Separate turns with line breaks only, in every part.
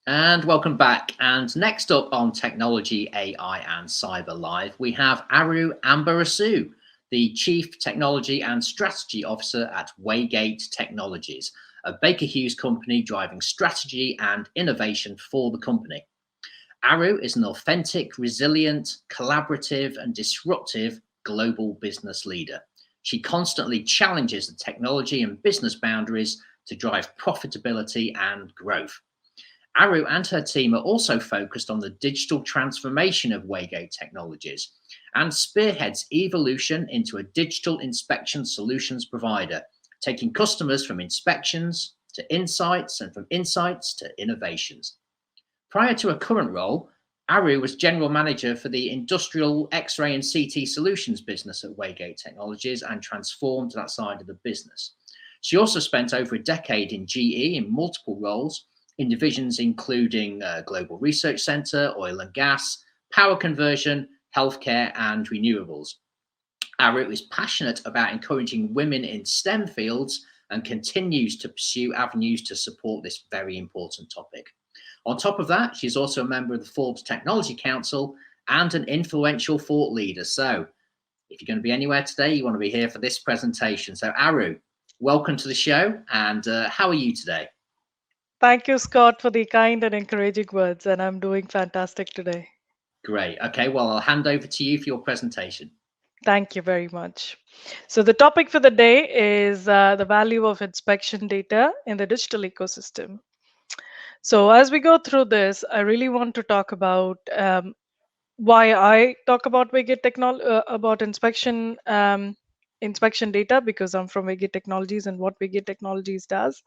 And welcome back. And next up on Technology, AI and Cyber Live, we have Anbarasu, the Chief Technology and Strategy Officer at Waygate Technologies, a Baker Hughes company driving strategy and innovation for the company. Aru is an authentic, resilient, collaborative, and disruptive global business leader. She constantly challenges the technology and business boundaries to drive profitability and growth. Aru and her team are also focused on the digital transformation of Waygate Technologies and spearheads evolution into a digital inspection solutions provider, taking customers from inspections to insights and from insights to innovations. Prior to her current role, Aru was general manager for the industrial X-ray and CT solutions business at Waygate Technologies and transformed that side of the business. She also spent over a decade in GE in multiple roles in divisions including Global Research Centre, oil and gas, power conversion, healthcare, and renewables. Aru is passionate about encouraging women in STEM fields and continues to pursue avenues to support this very important topic. On top of that, she's also a member of the Forbes Technology Council and an influential thought leader. So if you're going to be anywhere today, you want to be here for this presentation. So Aru, welcome to the show. And how are you today?
Thank you, Scott, for the kind and encouraging words, and I'm doing fantastic today.
Great. Okay, well, I'll hand over to you for your presentation.
Thank you very much. So the topic for the day is the value of inspection data in the digital ecosystem. So as we go through this, I really want to talk about why I talk about about inspection data, because I'm from Waygate Technologies and what Waygate Technologies does.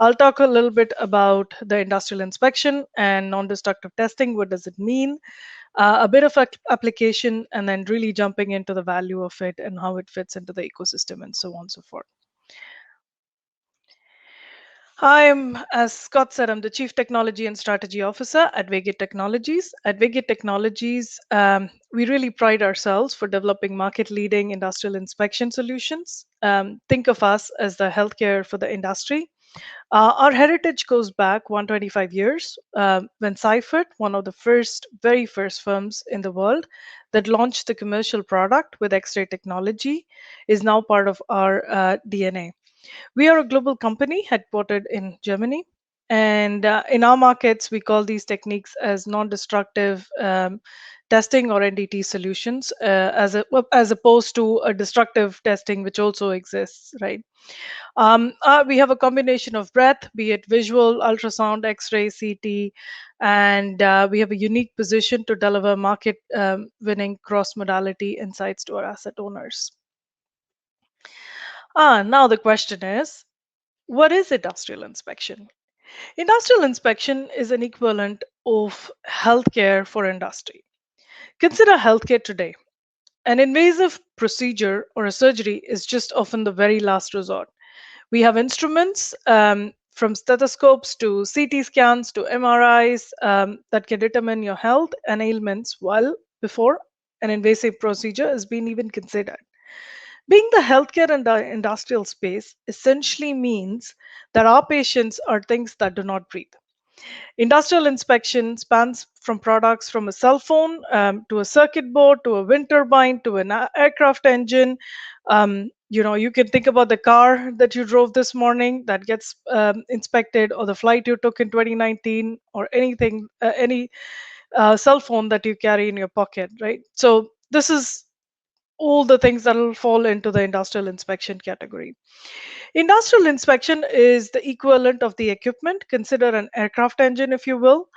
I'll talk a little bit about the industrial inspection and non-destructive testing. What does it mean? A bit of application, and then really jumping into the value of it and how it fits into the ecosystem and so on and so forth. As Scott said, I'm the Chief Technology and Strategy Officer at Waygate Technologies. At Waygate Technologies, we really pride ourselves for developing market-leading industrial inspection solutions. Think of us as the healthcare for the industry. Our heritage goes back 125 years when Seifert, one of the very first firms in the world that launched the commercial product with X-ray technology, is now part of our DNA. We are a global company headquartered in Germany. And in our markets, we call these techniques as non-destructive testing or NDT solutions, as opposed to a destructive testing, which also exists, right? We have a combination of breadth, be it visual, ultrasound, X-ray, CT, and we have a unique position to deliver market-winning cross-modality insights to our asset owners. Now the question is, what is industrial inspection? Industrial inspection is an equivalent of healthcare for industry. Consider healthcare today. An invasive procedure or a surgery is just often the very last resort. We have instruments from stethoscopes to CT scans to MRIs that can determine your health and ailments well before an invasive procedure has been even considered. Being the healthcare and the industrial space essentially means that our patients are things that do not breathe. Industrial inspection spans from products from a cell phone to a circuit board to a wind turbine to an aircraft engine. You can think about the car that you drove this morning that gets inspected, or the flight you took in 2019, or any cell phone that you carry in your pocket, right? So this is all the things that will fall into the industrial inspection category. Industrial inspection is the equivalent of the equipment. Consider an aircraft engine, if you will.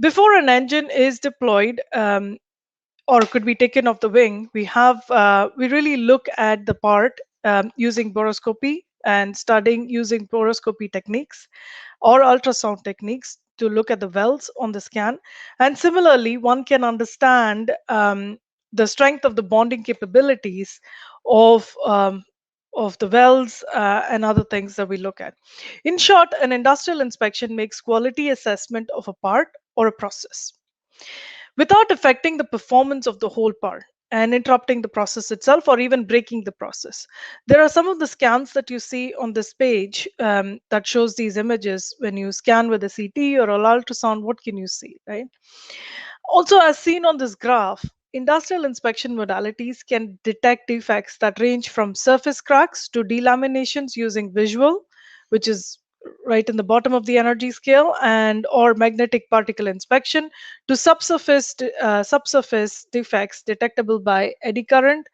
Before an engine is deployed or could be taken off the wing, we really look at the part using boroscopy and studying using boroscopy techniques or ultrasound techniques to look at the wells on the scan. And similarly, one can understand the strength of the bonding capabilities of the wells and other things that we look at. In short, an industrial inspection makes quality assessment of a part or a process without affecting the performance of the whole part. and interrupting the process itself or even breaking the process. There are some of the scans that you see on this page that shows these images. When you scan with a CT or an ultrasound, what can you see, right? Also, as seen on this graph, industrial inspection modalities can detect defects that range from surface cracks to delaminations using visual, which is right in the bottom of the energy scale, and or magnetic particle inspection to subsurface defects detectable by eddy current,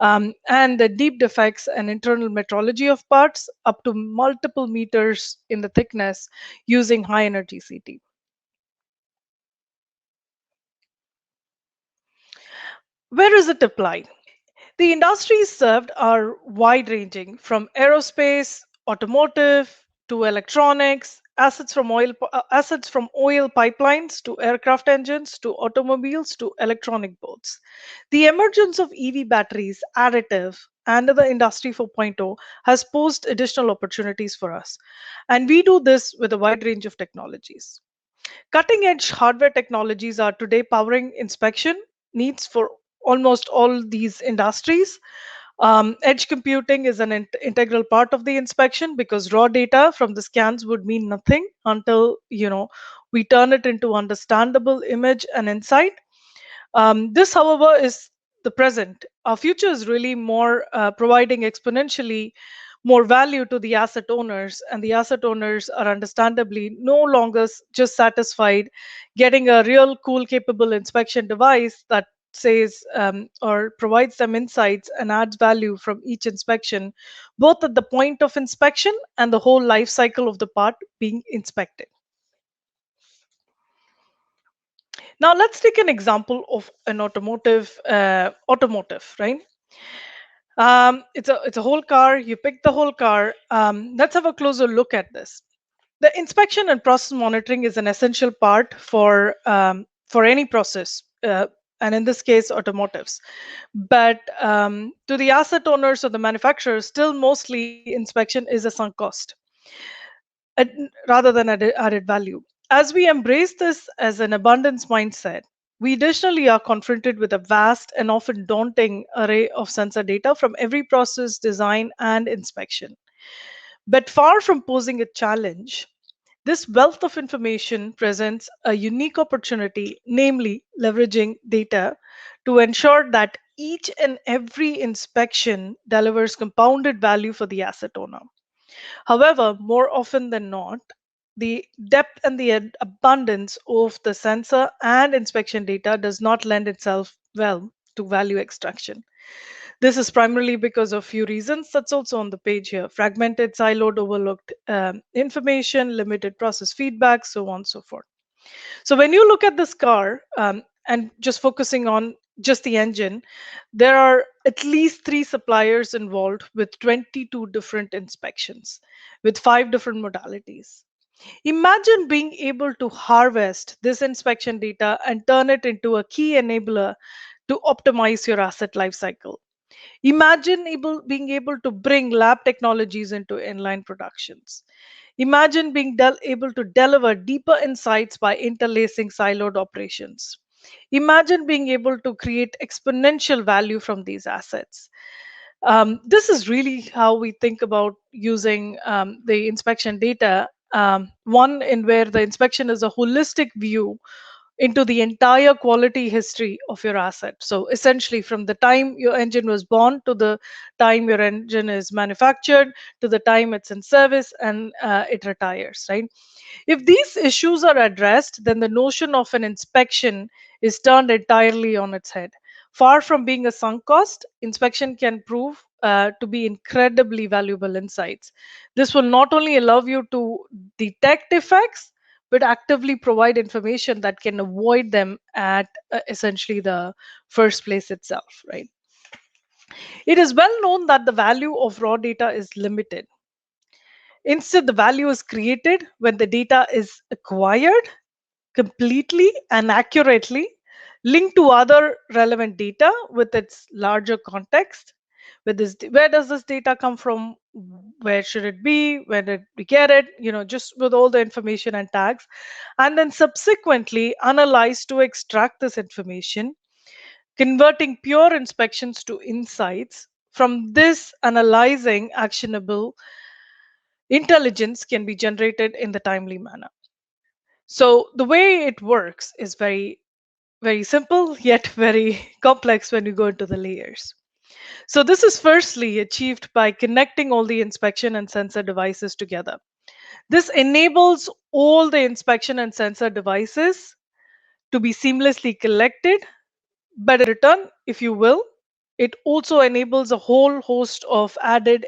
and the deep defects and internal metrology of parts up to multiple meters in the thickness using high energy CT. Where is it applied? The industries served are wide ranging from aerospace, automotive to electronics, assets from oil pipelines to aircraft engines to automobiles to electronic boards. The emergence of EV batteries, additive, and the Industry 4.0 has posed additional opportunities for us. And we do this with a wide range of technologies. Cutting edge hardware technologies are today powering inspection needs for almost all these industries. Edge computing is an integral part of the inspection because raw data from the scans would mean nothing until we turn it into understandable image and insight. This, however, is the present. Our future is really more providing exponentially more value to the asset owners, and the asset owners are understandably no longer just satisfied getting a real cool, capable inspection device that says or provides them insights and adds value from each inspection, both at the point of inspection and the whole life cycle of the part being inspected. Now let's take an example of an automotive, right? It's a whole car. You pick the whole car. Let's have a closer look at this. The inspection and process monitoring is an essential part for any process, and in this case, automotives. But to the asset owners or the manufacturers, still mostly inspection is a sunk cost rather than added value. As we embrace this as an abundance mindset, we additionally are confronted with a vast and often daunting array of sensor data from every process, design, and inspection. But far from posing a challenge, this wealth of information presents a unique opportunity, namely leveraging data to ensure that each and every inspection delivers compounded value for the asset owner. However, more often than not, the depth and the abundance of the sensor and inspection data does not lend itself well to value extraction. This is primarily because of few reasons that's also on the page here: fragmented, siloed, overlooked information, limited process feedback, so on and so forth. So when you look at this car and just focusing on just the engine, there are at least three suppliers involved with 22 different inspections with five different modalities. Imagine being able to harvest this inspection data and turn it into a key enabler to optimize your asset lifecycle. Imagine being able to bring lab technologies into inline productions. Imagine being able to deliver deeper insights by interlacing siloed operations. Imagine being able to create exponential value from these assets. This is really how we think about using the inspection data. One in where the inspection is a holistic view into the entire quality history of your asset. So essentially, from the time your engine was born to the time your engine is manufactured to the time it's in service and it retires, right? If these issues are addressed, then the notion of an inspection is turned entirely on its head. Far from being a sunk cost, inspection can prove to be incredibly valuable insights. This will not only allow you to detect effects, but actively provide information that can avoid them at essentially the first place itself, right? It is well known that the value of raw data is limited. Instead, the value is created when the data is acquired completely and accurately, linked to other relevant data with its larger context. Where does this data come from? Where should it be? Where did we get it? Just with all the information and tags, and then subsequently analyze to extract this information converting pure inspections to insights. From this, analyzing actionable intelligence can be generated in the timely manner. So the way it works is very simple yet very complex when you go into the layers. So this is firstly achieved by connecting all the inspection and sensor devices together. This enables all the inspection and sensor devices to be seamlessly collected, but in return, if you will, it also enables a whole host of added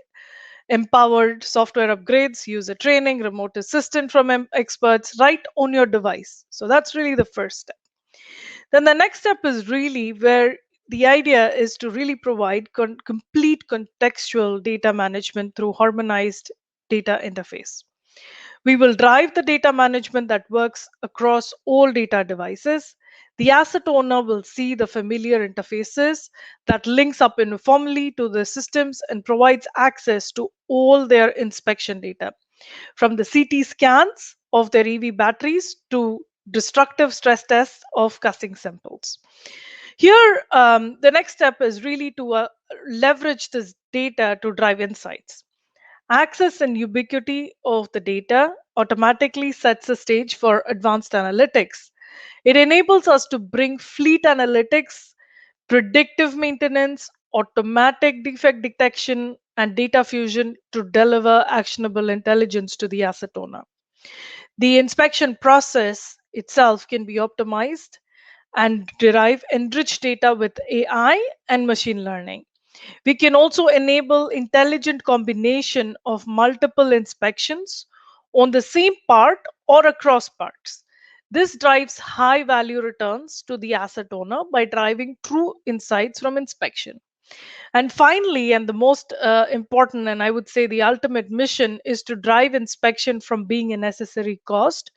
empowered software upgrades, user training, remote assistant from experts right on your device. So that's really the first step. Then the next step is really where the idea is to really provide complete contextual data management through harmonized data interface. We will drive the data management that works across all data devices. The asset owner will see the familiar interfaces that links up uniformly to the systems and provides access to all their inspection data, from the CT scans of their EV batteries to destructive stress tests of casting samples. Here, the next step is really to leverage this data to drive insights. Access and ubiquity of the data automatically sets the stage for advanced analytics. It enables us to bring fleet analytics, predictive maintenance, automatic defect detection, and data fusion to deliver actionable intelligence to the asset owner. The inspection process itself can be optimized and derive enriched data with AI and machine learning. We can also enable intelligent combination of multiple inspections on the same part or across parts. This drives high value returns to the asset owner by driving true insights from inspection. And finally, and the most important, and I would say the ultimate mission, is to drive inspection from being a necessary cost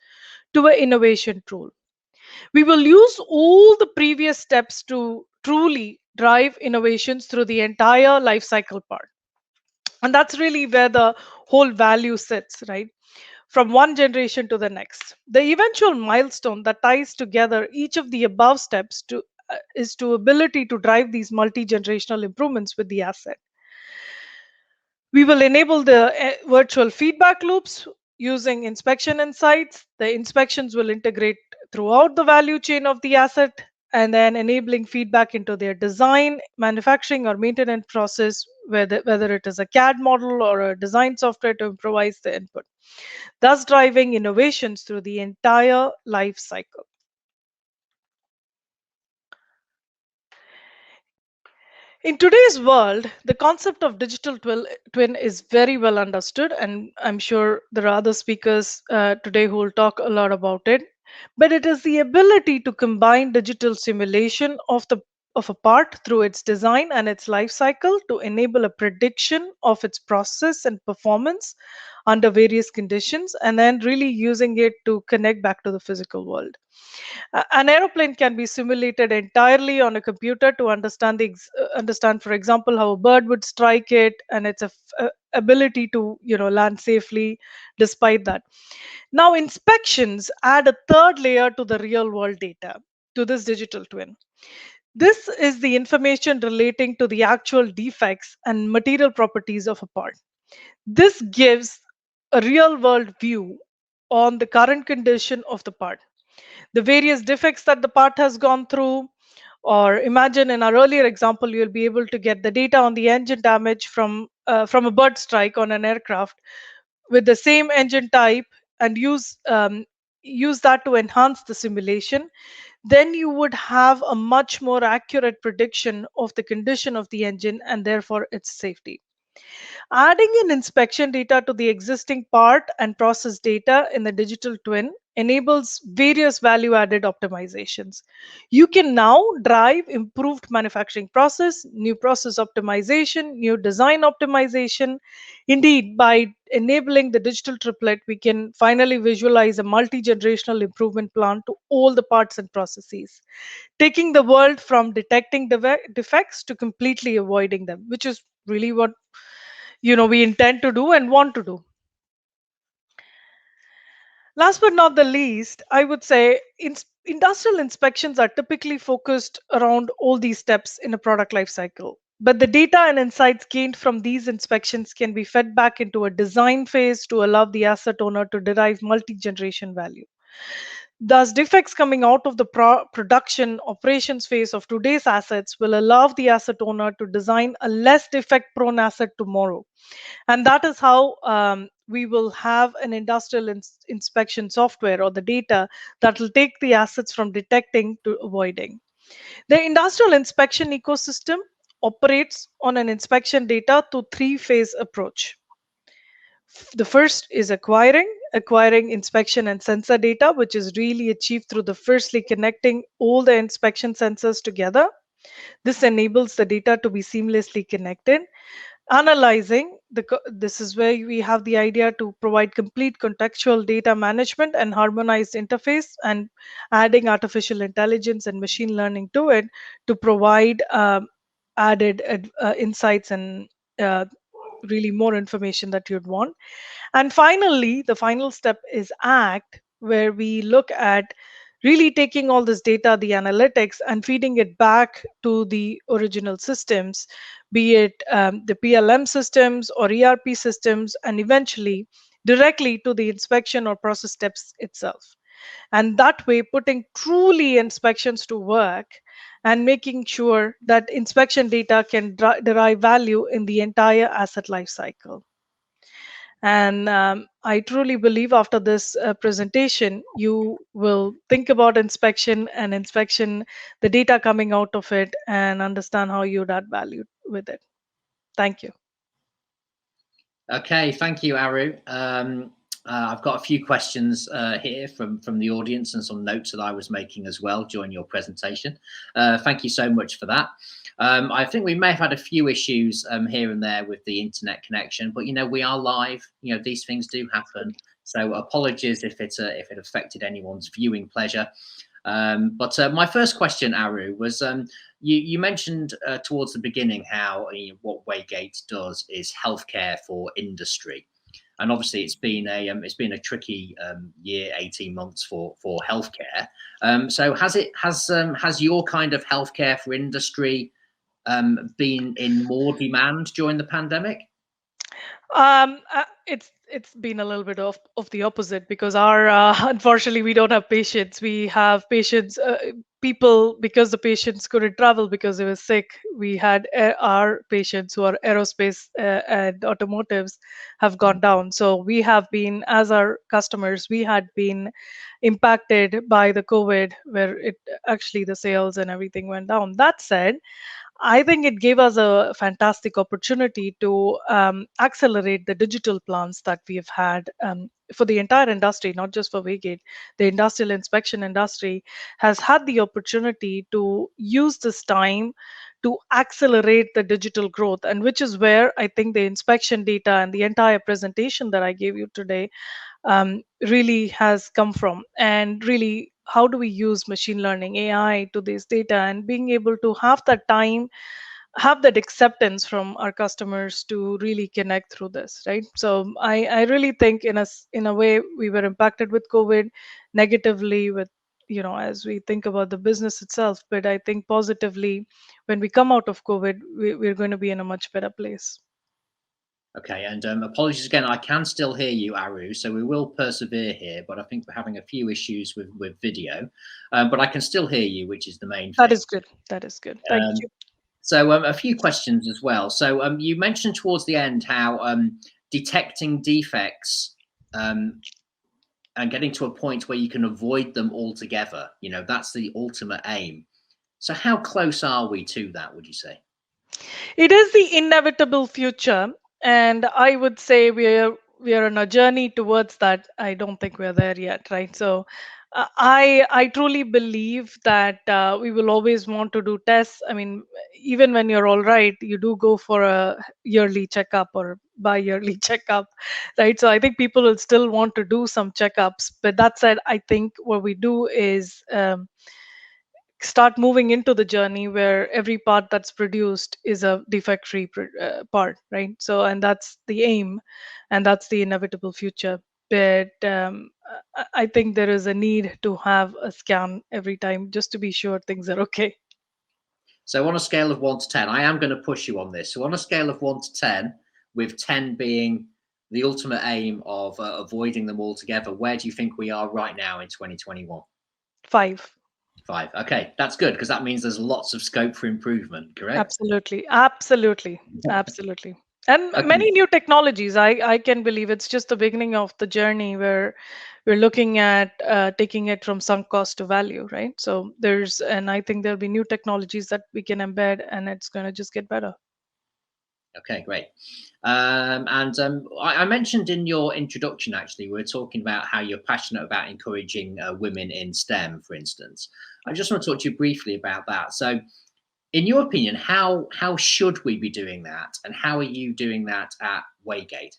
to an innovation tool. We will use all the previous steps to truly drive innovations through the entire life cycle part. And that's really where the whole value sits, right? From one generation to the next. The eventual milestone that ties together each of the above steps is to ability to drive these multi-generational improvements with the asset. We will enable the virtual feedback loops using inspection insights. The inspections will integrate throughout the value chain of the asset and then enabling feedback into their design, manufacturing, or maintenance process, whether it is a CAD model or a design software to improvise the input, thus driving innovations through the entire life cycle. In today's world, the concept of twin is very well understood, and I'm sure there are other speakers today who will talk a lot about it. But it is the ability to combine digital simulation of a part through its design and its life cycle to enable a prediction of its process and performance under various conditions, and then really using it to connect back to the physical world. An aeroplane can be simulated entirely on a computer to understand, for example, how a bird would strike it and its ability to land safely despite that. Now, inspections add a third layer to the real world data to this digital twin. This is the information relating to the actual defects and material properties of a part. This gives a real world view on the current condition of the part, the various defects that the part has gone through. Or imagine in our earlier example, you'll be able to get the data on the engine damage from a bird strike on an aircraft with the same engine type, and use that to enhance the simulation. Then you would have a much more accurate prediction of the condition of the engine and therefore its safety. Adding in inspection data to the existing part and process data in the digital twin enables various value added optimizations. You can now drive improved manufacturing process, new process optimization, new design optimization. Indeed, by enabling the digital triplet, we can finally visualize a multi generational improvement plan to all the parts and processes, taking the world from detecting defects to completely avoiding them, which is really what we intend to do and want to do. Last but not the least, I would say industrial inspections are typically focused around all these steps in a product life cycle. But the data and insights gained from these inspections can be fed back into a design phase to allow the asset owner to derive multi generation value. Thus, defects coming out of the production operations phase of today's assets will allow the asset owner to design a less defect prone asset tomorrow. And that is how we will have an industrial inspection software or the data that will take the assets from detecting to avoiding. The industrial inspection ecosystem operates on an inspection data to three-phase approach. The first is acquiring inspection and sensor data, which is really achieved through the firstly connecting all the inspection sensors together. This enables the data to be seamlessly connected. Analyzing this is where we have the idea to provide complete contextual data management and harmonized interface, and adding artificial intelligence and machine learning to it to provide added insights and uh, really more information that you'd want. And finally, the final step is act, where we look at really taking all this data, the analytics, and feeding it back to the original systems, be it the PLM systems or ERP systems, and eventually directly to the inspection or process steps itself. And that way, putting truly inspections to work and making sure that inspection data can derive value in the entire asset life cycle. And I truly believe after this presentation, you will think about inspection, the data coming out of it, and understand how you'd add value with it. Thank you.
Okay, thank you, Aru. I've got a few questions here from the audience and some notes that I was making as well during your presentation. Thank you so much for that. I think we may have had a few issues here and there with the internet connection, but we are live. These things do happen. So apologies if it affected anyone's viewing pleasure. But my first question, Aru, was you mentioned towards the beginning how what Waygate does is healthcare for industry, and obviously it's been a tricky year, 18 months for healthcare. So has your kind of healthcare for industry been in more demand during the pandemic?
It's been a little bit of the opposite, because our unfortunately we don't have patients. We have patients, people, because the patients couldn't travel because they were sick. We had our patients who are aerospace and automotives have gone down. So we have been, as our customers, we had been impacted by the COVID, where it actually the sales and everything went down. That said, I think it gave us a fantastic opportunity to accelerate the digital plans that we have had for the entire industry, not just for Waygate. The industrial inspection industry has had the opportunity to use this time to accelerate the digital growth, and which is where I think the inspection data and the entire presentation that I gave you today really has come from. And really, how do we use machine learning, AI, to this data, and being able to have that time, have that acceptance from our customers to really connect through this, right? So I really think in a way we were impacted with COVID negatively, with as we think about the business itself, but I think positively, when we come out of COVID, we're going to be in a much better place.
Okay, and apologies again, I can still hear you, Aru, so we will persevere here, but I think we're having a few issues with video, but I can still hear you, which is the main
That
thing.
is good. That is good. Thank
Um,
you.
so a few questions as well. So you mentioned towards the end how detecting defects um, and getting to a point where you can avoid them altogether, that's the ultimate aim. So how close are we to that, would you say?
It is the inevitable future, and I would say we are on a journey towards that. I don't think we're there yet, right? So I truly believe that we will always want to do tests. I mean, even when you're all right, you do go for a yearly checkup or bi-yearly checkup, right? So I think people will still want to do some checkups. But that said, I think what we do is start moving into the journey where every part that's produced is a defect free part, right? So, and that's the aim, and that's the inevitable future. but I think there is a need to have a scan every time just to be sure things are okay.
So on a scale of 1 to 10, I am going to push you on this. So on a scale of 1 to 10, with 10 being the ultimate aim of avoiding them altogether, where do you think we are right now in 2021?
5.
5. Okay, that's good because that means there's lots of scope for improvement, correct?
Absolutely, absolutely, absolutely. And
Okay.
many new technologies. I can believe it's just the beginning of the journey where we're looking at taking it from sunk cost to value, right? So and I think there'll be new technologies that we can embed, and it's going to just get better.
Okay, great. I mentioned in your introduction, actually, we were talking about how you're passionate about encouraging women in STEM, for instance. I just want to talk to you briefly about that. So, in your opinion, how should we be doing that, and how are you doing that at Waygate?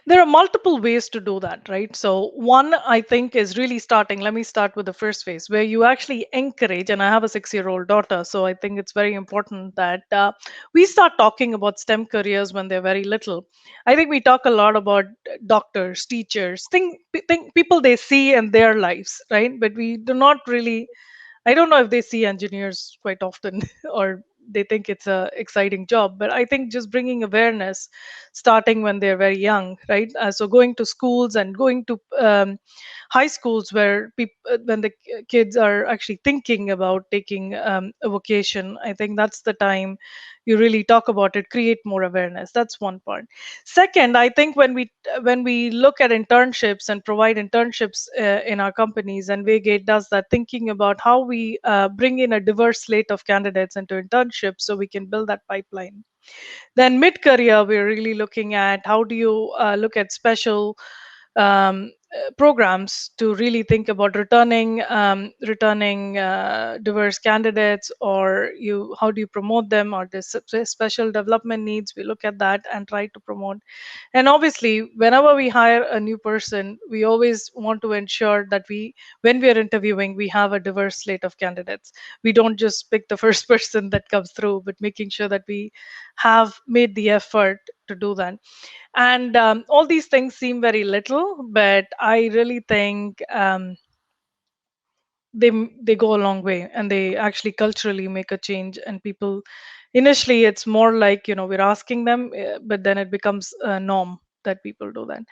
There are multiple ways to do that, right? So one I think is really starting. Let me start with the first phase where you actually encourage, and I have a 6-year-old daughter, so I think it's very important that we start talking about STEM careers when they're very little. I think we talk a lot about doctors, teachers, think people they see in their lives, right? But we do not really, I don't know if they see engineers quite often or they think it's a exciting job, but I think just bringing awareness starting when they're very young, right? So going to schools and going to high schools where when the kids are actually thinking about taking a vocation, I think that's the time you really talk about it, create more awareness. That's one part. Second, I think when we look at internships and provide internships in our companies, and Waygate does that, thinking about how we bring in a diverse slate of candidates into internships so we can build that pipeline. Then mid career, we're really looking at how do you look at special programs to really think about returning diverse candidates, or you how do you promote them, or the special development needs. We look at that and try to promote. And obviously, whenever we hire a new person, we always want to ensure that when we are interviewing, we have a diverse slate of candidates. We don't just pick the first person that comes through, but making sure that we have made the effort to do that. And all these things seem very little, but I really think they go a long way, and they actually culturally make a change. And people, initially it's more like, we're asking them, but then it becomes a norm that people do that.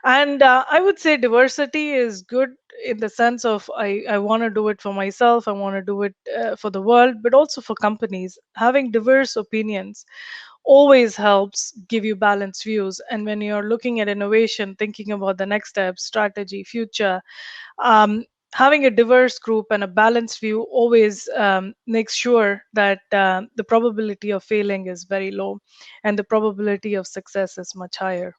And I would say diversity is good in the sense of I want to do it for myself, I want to do it for the world, but also for companies. Having diverse opinions always helps give you balanced views. And when you're looking at innovation, thinking about the next step, strategy, future, um, having a diverse group and a balanced view always makes sure that the probability of failing is very low and the probability of success is much higher.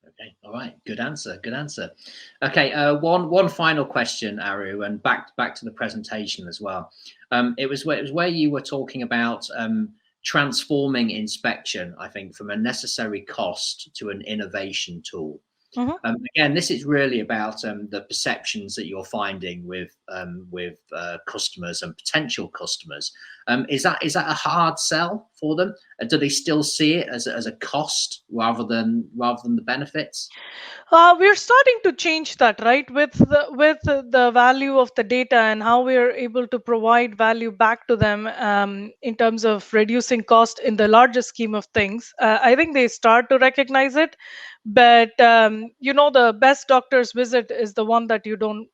Okay, all right, good answer, good answer. Okay, one final question, Aru, and back to the presentation as well. It was where you were talking about transforming inspection, I think, from a necessary cost to an innovation tool.
Mhm.
Again, this is really about the perceptions that you're finding with customers and potential customers. Is that a hard sell for them? Do they still see it as a cost rather than the benefits?
We're starting to change that, right? With the value of the data and how we're able to provide value back to them in terms of reducing cost in the larger scheme of things. I think they start to recognize it, but the best doctor's visit is the one that you don't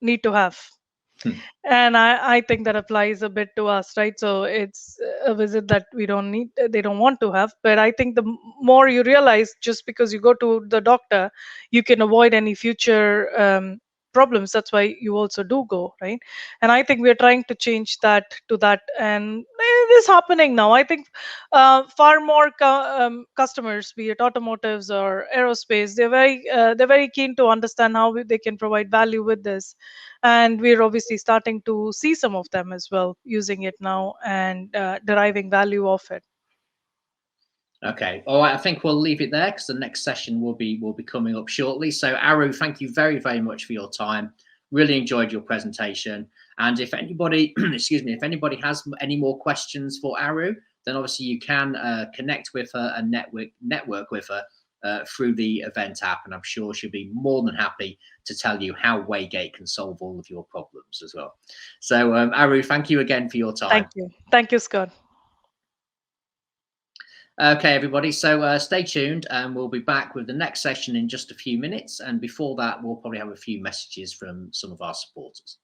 need to have.
Hmm.
And I think that applies a bit to us, right? So it's a visit that we don't need, they don't want to have. But I think the more you realize, just because you go to the doctor, you can avoid any future problems. That's why you also do go, right? And I think we're trying to change that to that. And it is happening now. I think far more customers, be it automotives or aerospace, they're very keen to understand how they can provide value with this. And we're obviously starting to see some of them as well using it now and deriving value of it.
Okay. All right. I think we'll leave it there because the next session will be coming up shortly. So, Aru, thank you very, very much for your time. Really enjoyed your presentation. And if anybody, excuse me, if anybody has any more questions for Aru, then obviously you can connect with her and network with her through the event app, and I'm sure she'll be more than happy to tell you how Waygate can solve all of your problems as well. So, Aru, thank you again for your time.
Thank you. Thank you, Scott.
Okay, everybody. So stay tuned, and we'll be back with the next session in just a few minutes. And before that, we'll probably have a few messages from some of our supporters.